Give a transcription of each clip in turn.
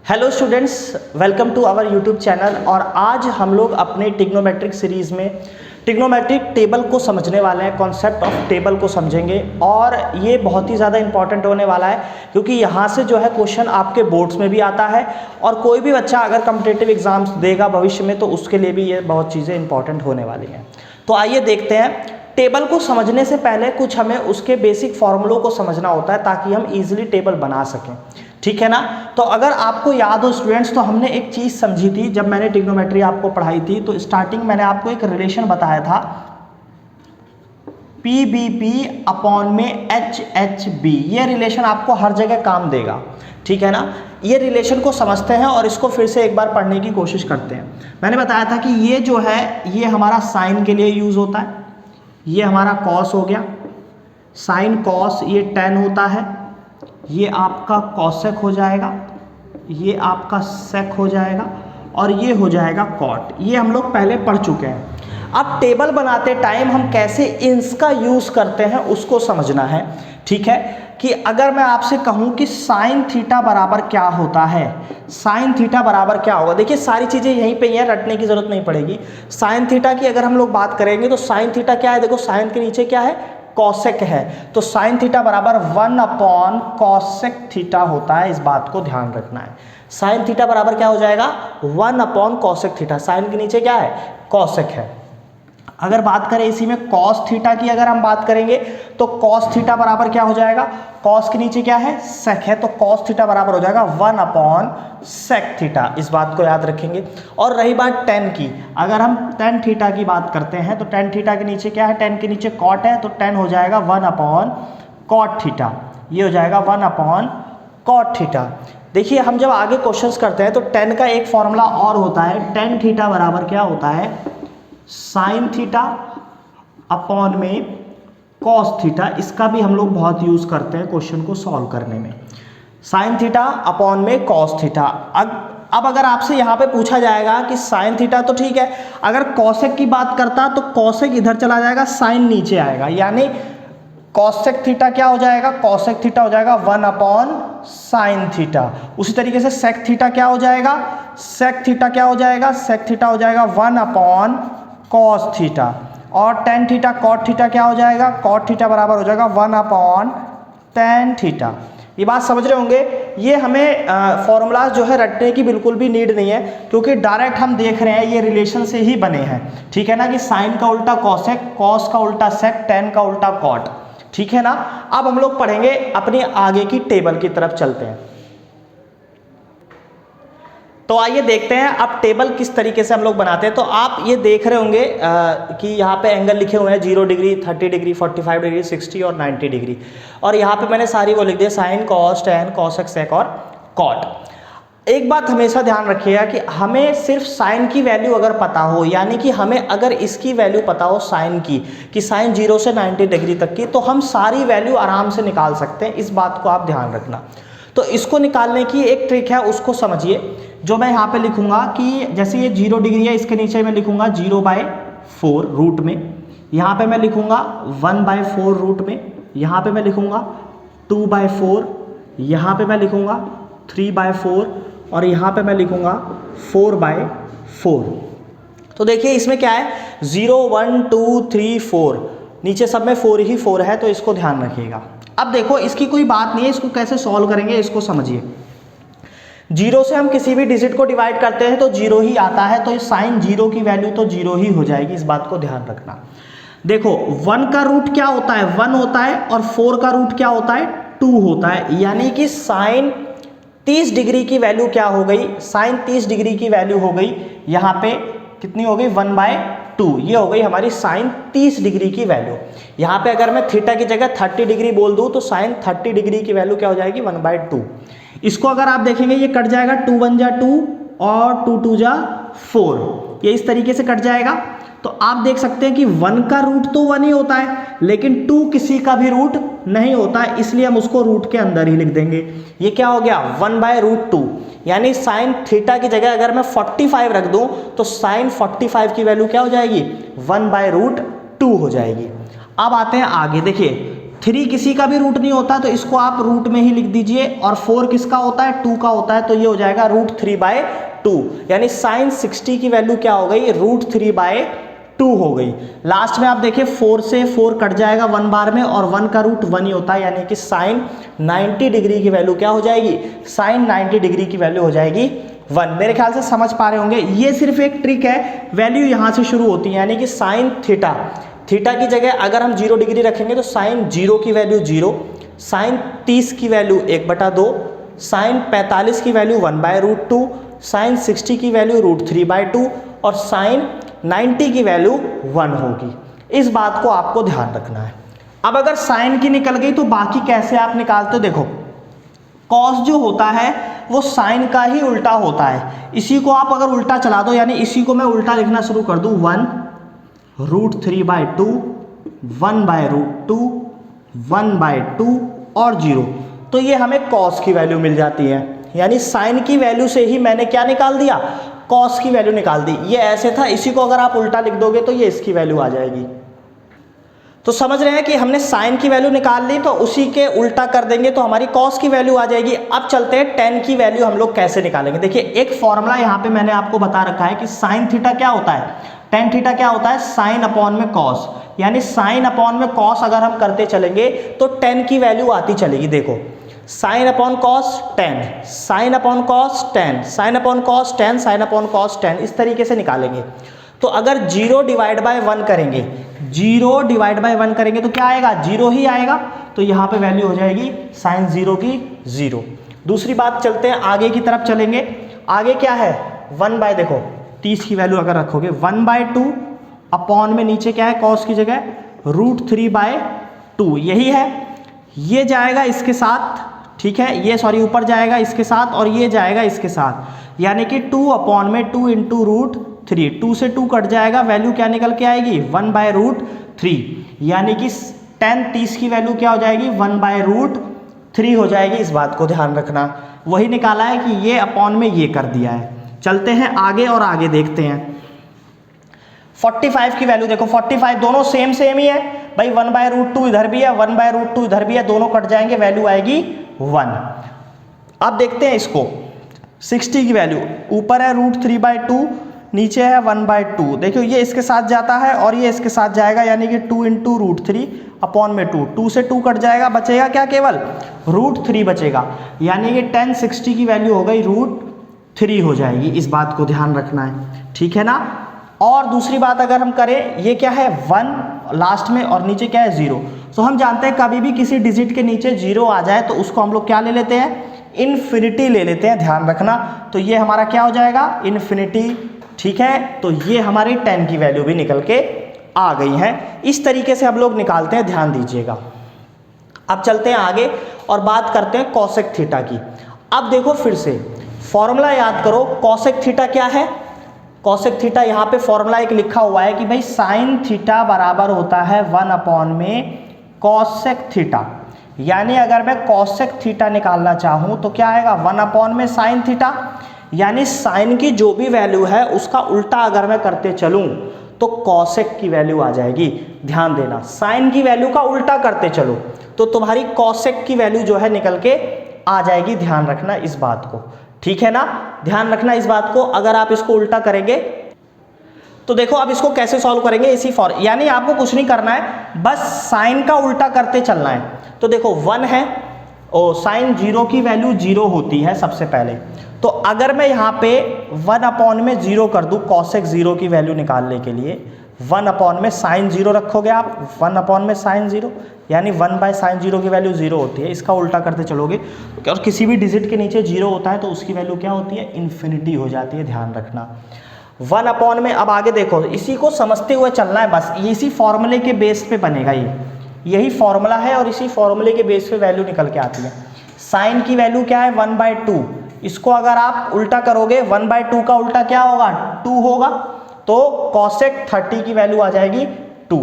Hello students, welcome to our YouTube channel. और आज हम लोग अपने ट्रिग्नोमेट्रिक सीरीज़ में ट्रिग्नोमेट्रिक टेबल को समझने वाले हैं, कॉन्सेप्ट ऑफ टेबल को समझेंगे। और ये बहुत ही ज़्यादा इंपॉर्टेंट होने वाला है क्योंकि यहाँ से जो है क्वेश्चन आपके बोर्ड्स में भी आता है और कोई भी बच्चा अगर कॉम्पिटिटिव एग्जाम्स देगा भविष्य में तो उसके लिए भी ये बहुत चीज़ें इंपॉर्टेंट होने वाली हैं। तो आइए देखते हैं। टेबल को समझने से पहले कुछ हमें उसके बेसिक फॉर्मूलों को समझना होता है ताकि हम इजीली टेबल बना सकें, ठीक है ना। तो अगर आपको याद हो स्टूडेंट्स, तो हमने एक चीज़ समझी थी जब मैंने ट्रिग्नोमेट्री आपको पढ़ाई थी। तो स्टार्टिंग मैंने आपको एक रिलेशन बताया था PBP अपॉन में HHB। ये रिलेशन आपको हर जगह काम देगा, ठीक है ना। ये रिलेशन को समझते हैं और इसको फिर से एक बार पढ़ने की कोशिश करते हैं। मैंने बताया था कि ये जो है ये हमारा साइन के लिए यूज़ होता है, ये हमारा कॉस हो गया, साइन कॉस ये tan होता है, ये आपका कॉसेक हो जाएगा, ये आपका सेक हो जाएगा और ये हो जाएगा कॉट। ये हम लोग पहले पढ़ चुके हैं। अब टेबल बनाते टाइम हम कैसे इंस का यूज़ करते हैं उसको समझना है, ठीक है। कि अगर मैं आपसे कहूं कि साइन थीटा बराबर क्या होता है, साइन थीटा बराबर क्या होगा। देखिए सारी चीज़ें यहीं पे ही हैं, रटने की ज़रूरत नहीं पड़ेगी। साइन थीटा की अगर हम लोग बात करेंगे तो साइन थीटा क्या है, देखो साइन के नीचे क्या है, कॉसेक है। तो साइन थीटा बराबर 1 अपॉन कॉसेक थीटा होता है, इस बात को ध्यान रखना है। साइन थीटा बराबर क्या हो जाएगा, 1 अपॉन कॉसेक थीटा। साइन के नीचे क्या है, कॉसेक है। अगर बात करें इसी में कॉस थीटा की, अगर हम बात करेंगे तो कॉस थीटा बराबर क्या हो जाएगा, कॉस के नीचे क्या है, सेक है। तो कॉस थीटा बराबर हो जाएगा 1 अपॉन सेक थीटा, इस बात को याद रखेंगे। और रही बात टेन की, अगर हम टेन थीटा की बात करते हैं तो टेन थीटा के नीचे क्या है, टेन के नीचे कॉट है, तो टेन हो जाएगा 1 अपॉन कॉट थीटा। ये हो जाएगा 1 अपॉन कॉट थीटा। देखिए हम जब आगे क्वेश्चंस करते हैं तो टेन का एक फॉर्मूला और होता है, टेन थीटा बराबर क्या होता है, साइन थीटा अपॉन में कॉस थीटा। इसका भी हम लोग बहुत यूज करते हैं क्वेश्चन को सॉल्व करने में। साइन थीटा अपॉन में कॉस थीटा। अब अगर आपसे यहाँ पे पूछा जाएगा कि साइन थीटा तो ठीक है, अगर कॉसेक की बात करता तो कॉसेक इधर चला जाएगा, साइन नीचे आएगा, यानी कॉसेक थीटा क्या हो जाएगा, कॉसेक थीटा हो जाएगा 1 अपॉन साइन थीटा। उसी तरीके से सेक थीटा क्या हो जाएगा, सेक थीटा क्या हो जाएगा, सेक थीटा हो जाएगा 1 अपॉन कॉस थीटा। और टेन थीटा कॉट थीटा क्या हो जाएगा, कॉट थीटा बराबर हो जाएगा 1 अपॉन टेन थीटा। ये बात समझ रहे होंगे। ये हमें फॉर्मूलाज जो है रटने की बिल्कुल भी नीड नहीं है क्योंकि डायरेक्ट हम देख रहे हैं ये रिलेशन से ही बने हैं, ठीक है ना। कि साइन का उल्टा कॉसेक, कॉस का उल्टा सेक, टेन का उल्टा कॉट, ठीक है ना। अब हम लोग पढ़ेंगे अपनी आगे की टेबल की तरफ चलते हैं। तो आइए देखते हैं अब टेबल किस तरीके से हम लोग बनाते हैं। तो आप ये देख रहे होंगे कि यहाँ पे एंगल लिखे हुए हैं 0 डिग्री, 30 डिग्री, 45 डिग्री, 60 और 90 डिग्री। और यहाँ पे मैंने सारी वो लिख दिया, साइन, कॉस, टेन, कॉसेक, सेक और कॉट। एक बात हमेशा ध्यान रखिएगा कि हमें सिर्फ साइन की वैल्यू अगर पता हो, यानी कि हमें अगर इसकी वैल्यू पता हो साइन की, कि साइन 0 से 90 डिग्री तक की, तो हम सारी वैल्यू आराम से निकाल सकते हैं। इस बात को आप ध्यान रखना। तो इसको निकालने की एक ट्रिक है, उसको समझिए। जो मैं यहाँ पे लिखूंगा कि जैसे ये 0 डिग्री है, इसके नीचे मैं लिखूंगा 0/4 रूट में, यहाँ पे मैं लिखूंगा 1/4 रूट में, यहाँ पे मैं लिखूंगा 2/4, यहाँ पे मैं लिखूंगा 3/4 और यहाँ पे मैं लिखूंगा 4/4। तो देखिए इसमें क्या है, 0 1 2 3 4, नीचे सब में 4 ही 4 है, तो इसको ध्यान रखिएगा। अब देखो इसकी कोई बात नहीं है, इसको कैसे सॉल्व करेंगे इसको समझिए। 0 से हम किसी भी डिजिट को डिवाइड करते हैं तो 0 ही आता है, तो साइन 0 की वैल्यू तो 0 ही हो जाएगी, इस बात को ध्यान रखना। देखो 1 का रूट क्या होता है, 1 होता है, और 4 का रूट क्या होता है, 2 होता है। यानी कि साइन 30 डिग्री की वैल्यू क्या हो गई, साइन 30 डिग्री की वैल्यू हो गई यहाँ पे कितनी हो गई, 1/2। ये हो गई हमारी साइन 30 डिग्री की वैल्यू। यहाँ पे अगर मैं थीटा की जगह 30 डिग्री बोल दूं तो साइन 30 डिग्री की वैल्यू क्या हो जाएगी, 1/2। इसको अगर आप देखेंगे ये कट जाएगा, 2 1 जा 2 और 2 2 जा 4, ये इस तरीके से कट जाएगा। तो आप देख सकते हैं कि 1 का रूट तो 1 ही होता है, लेकिन 2 किसी का भी रूट नहीं होता है, इसलिए हम उसको रूट के अंदर ही लिख देंगे। ये क्या हो गया, 1/√2। यानी साइन थीटा की जगह अगर मैं 45 रख दूं तो साइन 45 की वैल्यू क्या हो जाएगी, 1/√2 हो जाएगी। अब आते हैं आगे, देखिए 3 किसी का भी रूट नहीं होता तो इसको आप रूट में ही लिख दीजिए, और 4 किसका होता है, 2 का होता है, तो ये हो जाएगा √3/2, यानी साइन 60 की वैल्यू क्या हो गई, √3/2 हो गई। लास्ट में आप देखिए 4 से 4 कट जाएगा 1 बार में, और 1 का रूट 1 ही होता है, यानी कि साइन 90 डिग्री की वैल्यू क्या हो जाएगी, साइन 90 डिग्री की वैल्यू हो जाएगी 1। मेरे ख्याल से समझ पा रहे होंगे, ये सिर्फ एक ट्रिक है, वैल्यू यहाँ से शुरू होती है, यानी कि साइन थीटा, थीटा की जगह अगर हम 0 डिग्री रखेंगे तो साइन 0 की वैल्यू 0, साइन 30 की वैल्यू 1/2, साइन 45 की वैल्यू 1/√2, साइन 60 की वैल्यू √3/2 और साइन 90 की वैल्यू 1 होगी। इस बात को आपको ध्यान रखना है। अब अगर साइन की निकल गई तो बाकी कैसे आप निकालते हो, देखो कॉस जो होता है वो साइन का ही उल्टा होता है। इसी को आप अगर उल्टा चला दो, यानी इसी को मैं उल्टा लिखना शुरू कर दूं, 1√3/2, 1/√2, 1/2 और 0, तो ये हमें कॉस की वैल्यू मिल जाती है। यानी साइन की वैल्यू से ही मैंने क्या निकाल दिया, कॉस की वैल्यू निकाल दी। ये ऐसे था, इसी को अगर आप उल्टा लिख दोगे तो ये इसकी वैल्यू आ जाएगी। तो समझ रहे हैं कि हमने साइन की वैल्यू निकाल ली, तो उसी के उल्टा कर देंगे तो हमारी कॉस की वैल्यू आ जाएगी। अब चलते हैं टेन की वैल्यू हम लोग कैसे निकालेंगे। देखिए एक फॉर्मूला यहाँ पे मैंने आपको बता रखा है कि साइन थीटा क्या होता है, टेन थीटा क्या होता है, साइन अपॉन में कॉस, यानी साइन अपॉन में कॉस अगर हम करते चलेंगे तो टेन की वैल्यू आती चलेगी। देखो sine upon cos 10, sine upon cos 10, sine upon cos 10, sine upon cos 10, इस तरीके से निकालेंगे। तो अगर 0/1 करेंगे, 0/1 करेंगे तो क्या आएगा, 0 ही आएगा, तो यहाँ पे वैल्यू हो जाएगी साइन 0 की 0। दूसरी बात, चलते हैं आगे की तरफ चलेंगे। आगे क्या है, 1/ देखो 30 की वैल्यू अगर रखोगे 1/2 अपॉन में नीचे क्या है, कॉस की जगह √3/2, यही है। ये जाएगा इसके साथ, ठीक है, ये सॉरी ऊपर जाएगा इसके साथ और ये जाएगा इसके साथ, यानी कि 2 अपॉन में 2 इंटू √3, 2 से 2 कट जाएगा, वैल्यू क्या निकल के आएगी 1/√3, यानी कि 10 की वैल्यू क्या हो जाएगी 1/√3 हो जाएगी। इस बात को ध्यान रखना, वही निकाला है कि ये अपॉन में ये कर दिया है। चलते हैं आगे और आगे देखते हैं। 45 की वैल्यू देखो, 45 दोनों सेम ही है भाई, 1/√2 इधर भी है, 1/√2 इधर भी है, दोनों कट जाएंगे, वैल्यू आएगी 1। अब देखते हैं इसको, 60 की वैल्यू ऊपर है √3/2, नीचे है 1/2। देखियो ये इसके साथ जाता है और ये इसके साथ जाएगा, यानी कि 2 इंटू √3 अपॉन में 2, 2 से 2 कट जाएगा, बचेगा क्या, केवल √3 बचेगा, यानी कि 1060 की वैल्यू हो गई √3 हो जाएगी। इस बात को ध्यान रखना है, ठीक है ना। और दूसरी बात अगर हम करें, ये क्या है 1 लास्ट में और नीचे क्या है 0, तो हम जानते हैं कभी भी किसी डिजिट के नीचे 0 आ जाए तो उसको हम लोग क्या ले लेते हैं, इन्फिनिटी ले लेते हैं, ध्यान रखना। तो ये हमारा क्या हो जाएगा, इन्फिनिटी, ठीक है। तो ये हमारी 10 की वैल्यू भी निकल के आ गई है। इस तरीके से हम लोग निकालते हैं, ध्यान दीजिएगा। अब चलते हैं आगे और बात करते हैं कॉसेक थीटा की। अब देखो फिर से फॉर्मूला याद करो, कॉसेक थीटा क्या है, कॉसेक थीटा यहाँ पे फॉर्मूला एक लिखा हुआ है कि भाई साइन थीटा बराबर होता है 1 अपॉन में कॉसेक थीटा, यानी अगर मैं कॉसेक थीटा निकालना चाहूँ तो क्या आएगा 1 अपॉन में साइन थीटा, यानी साइन की जो भी वैल्यू है उसका उल्टा अगर मैं करते चलूँ तो कॉसेक की वैल्यू आ जाएगी। ध्यान देना, साइन की वैल्यू का उल्टा करते चलो तो तुम्हारी कॉसेक की वैल्यू जो है निकल के आ जाएगी। ध्यान रखना इस बात को, ठीक है ना, ध्यान रखना इस बात को। अगर आप इसको उल्टा करेंगे तो देखो अब इसको कैसे सॉल्व करेंगे, इसी यानी आपको कुछ नहीं करना है, बस साइन का उल्टा करते चलना है। तो देखो 1 है और साइन 0 की वैल्यू 0 होती है सबसे पहले, तो अगर मैं यहाँ पे 1 अपॉन में 0 कर दूँ कॉसेक 0 की वैल्यू निकालने के लिए, 1 अपॉन में साइन 0 रखोगे आप, 1 अपॉन में साइन 0, यानी 1/साइन 0 की वैल्यू 0 होती है। इसका उल्टा करते चलोगे और किसी भी डिजिट के नीचे 0 होता है तो उसकी वैल्यू क्या होती है, इन्फिनिटी हो जाती है। ध्यान रखना 1 अपॉन में, अब आगे देखो इसी को समझते हुए चलना है, बस इसी फॉर्मूले के बेस पे बनेगा, यही फॉर्मूला है और इसी फॉर्मूले के बेस पे वैल्यू निकल के आती है। साइन की वैल्यू क्या है 1/2, इसको अगर आप उल्टा करोगे 1/2 का उल्टा क्या होगा 2 होगा, तो कॉसेक 30 की वैल्यू आ जाएगी 2।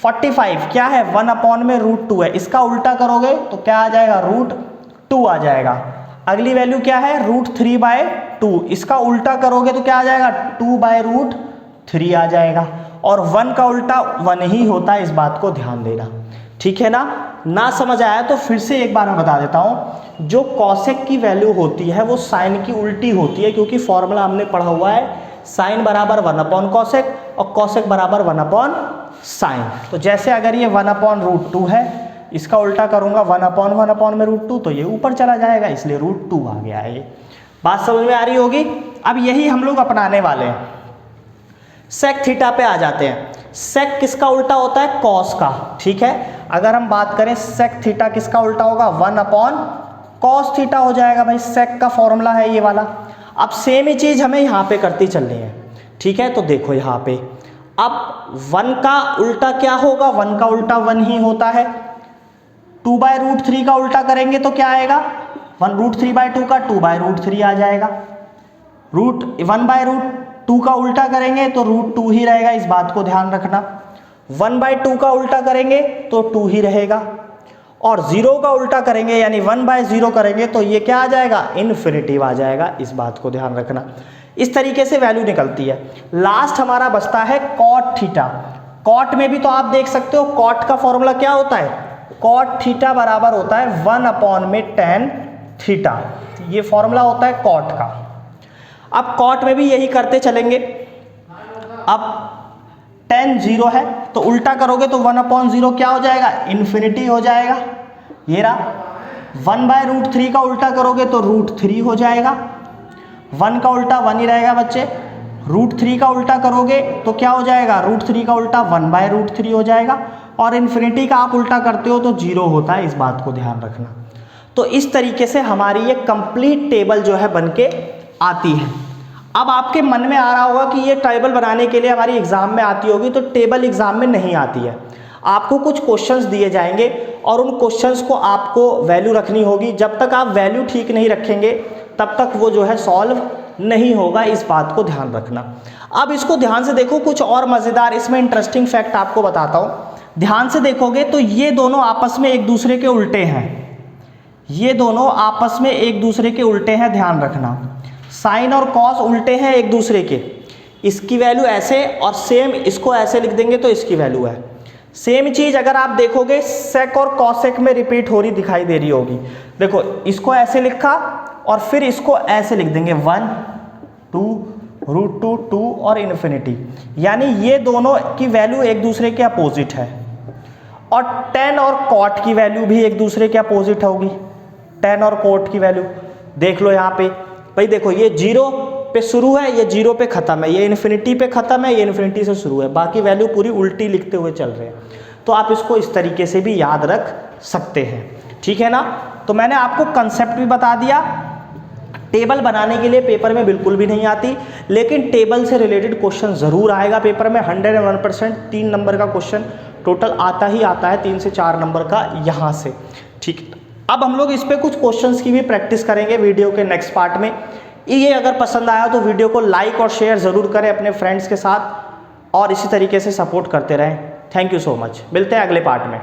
45 क्या है 1 अपॉन में √2 है, इसका उल्टा करोगे तो क्या आ जाएगा √2 आ जाएगा। अगली वैल्यू क्या है √3/2, इसका उल्टा करोगे तो क्या आ जाएगा 2/√3 आ जाएगा। और 1 का उल्टा 1 ही होता है, इस बात को ध्यान देना, ठीक है ना। ना समझ आया तो फिर से एक बार मैं बता देता हूँ, जो कॉसेक की वैल्यू होती है वो साइन की उल्टी होती है, क्योंकि फॉर्मूला हमने पढ़ा हुआ है साइन बराबर 1/कॉसेक और कॉसेक बराबर 1/साइन। तो जैसे अगर ये 1/√2 है, इसका उल्टा करूँगा 1/1/√2, तो ये ऊपर चला जाएगा, इसलिए √2 आ गया है। ये बात समझ में आ रही होगी। अब यही हम लोग अपनाने वाले हैं। सेक थीटा पे आ जाते हैं। सेक किसका उल्टा होता है? कॉस का। ठीक है, अगर हम बात करें सेक थीटा किसका उल्टा होगा? 1/कॉस थीटा हो जाएगा भाई, सेक का फॉर्मूला है ये वाला। अब सेम ही चीज हमें यहाँ पे करती चलनी है। ठीक है, तो देखो यहाँ पे अब 1 का उल्टा क्या होगा? 1 का उल्टा 1 ही होता है। 2/√3 का उल्टा करेंगे तो क्या आएगा? 1√3/2 का 2/√3 आ जाएगा। 1/√2 का उल्टा करेंगे तो √2 ही रहेगा, इस बात को ध्यान रखना। 1/2 का उल्टा करेंगे तो 2 ही रहेगा, और 0 का उल्टा करेंगे यानी 1/0 करेंगे तो ये क्या आ जाएगा? इन्फिनिटिव आ जाएगा, इस बात को ध्यान रखना। इस तरीके से वैल्यू निकलती है। लास्ट हमारा बचता है कॉट थीटा। कॉट में भी तो आप देख सकते हो, कॉट का फॉर्मूला क्या होता है? कॉट थीटा बराबर होता है 1/tan थीटा, ये फॉर्मूला होता है कॉट का। अब कॉट में भी यही करते चलेंगे। अब tan 0 है तो उल्टा करोगे तो 1/0 क्या हो जाएगा? इन्फिनिटी हो जाएगा, ये रहा। 1/√3 का उल्टा करोगे तो √3 हो जाएगा। 1 का उल्टा 1 ही रहेगा बच्चे। √3 का उल्टा करोगे तो क्या हो जाएगा? √3 का उल्टा 1/√3 हो जाएगा, और इन्फिनिटी का आप उल्टा करते हो तो 0 होता है, इस बात को ध्यान रखना। तो इस तरीके से हमारी ये कंप्लीट टेबल जो है बनके आती है। अब आपके मन में आ रहा होगा कि ये टेबल बनाने के लिए हमारी एग्जाम में आती होगी, तो टेबल एग्जाम में नहीं आती है। आपको कुछ क्वेश्चंस दिए जाएंगे और उन क्वेश्चंस को आपको वैल्यू रखनी होगी। जब तक आप वैल्यू ठीक नहीं रखेंगे तब तक वो जो है सॉल्व नहीं होगा, इस बात को ध्यान रखना। अब इसको ध्यान से देखो, कुछ और मज़ेदार इसमें इंटरेस्टिंग फैक्ट आपको बताता हूँ। ध्यान से देखोगे तो ये दोनों आपस में एक दूसरे के उल्टे हैं। ये दोनों आपस में एक दूसरे के उल्टे हैं, ध्यान रखना। साइन और कॉस उल्टे हैं एक दूसरे के। इसकी वैल्यू ऐसे और सेम इसको ऐसे लिख देंगे तो इसकी वैल्यू है। सेम चीज अगर आप देखोगे सेक और कॉसेक में रिपीट हो रही दिखाई दे रही होगी। देखो इसको ऐसे लिखा और फिर इसको ऐसे लिख देंगे 1, 2, √2, 2 और इन्फिनिटी, यानी ये दोनों की वैल्यू एक दूसरे के अपोजिट है। और tan और cot की वैल्यू भी एक दूसरे के अपोजिट होगी। tan और cot की वैल्यू देख लो यहाँ पे भाई, देखो ये 0 पे शुरू है, ये 0 पे खत्म है, ये इन्फिनिटी पे खत्म है, ये इन्फिनिटी से शुरू है, बाकी वैल्यू पूरी उल्टी लिखते हुए चल रहे हैं। तो आप इसको इस तरीके से भी याद रख सकते हैं, ठीक है ना। तो मैंने आपको कंसेप्ट भी बता दिया। टेबल बनाने के लिए पेपर में बिल्कुल भी नहीं आती, लेकिन टेबल से रिलेटेड क्वेश्चन जरूर आएगा पेपर में। 101% 3 नंबर का क्वेश्चन टोटल आता ही आता है, 3 से 4 नंबर का यहाँ से, ठीक। अब हम लोग इस पे कुछ क्वेश्चंस की भी प्रैक्टिस करेंगे वीडियो के नेक्स्ट पार्ट में। ये अगर पसंद आया तो वीडियो को लाइक और शेयर ज़रूर करें अपने फ्रेंड्स के साथ, और इसी तरीके से सपोर्ट करते रहें। थैंक यू सो मच, मिलते हैं अगले पार्ट में।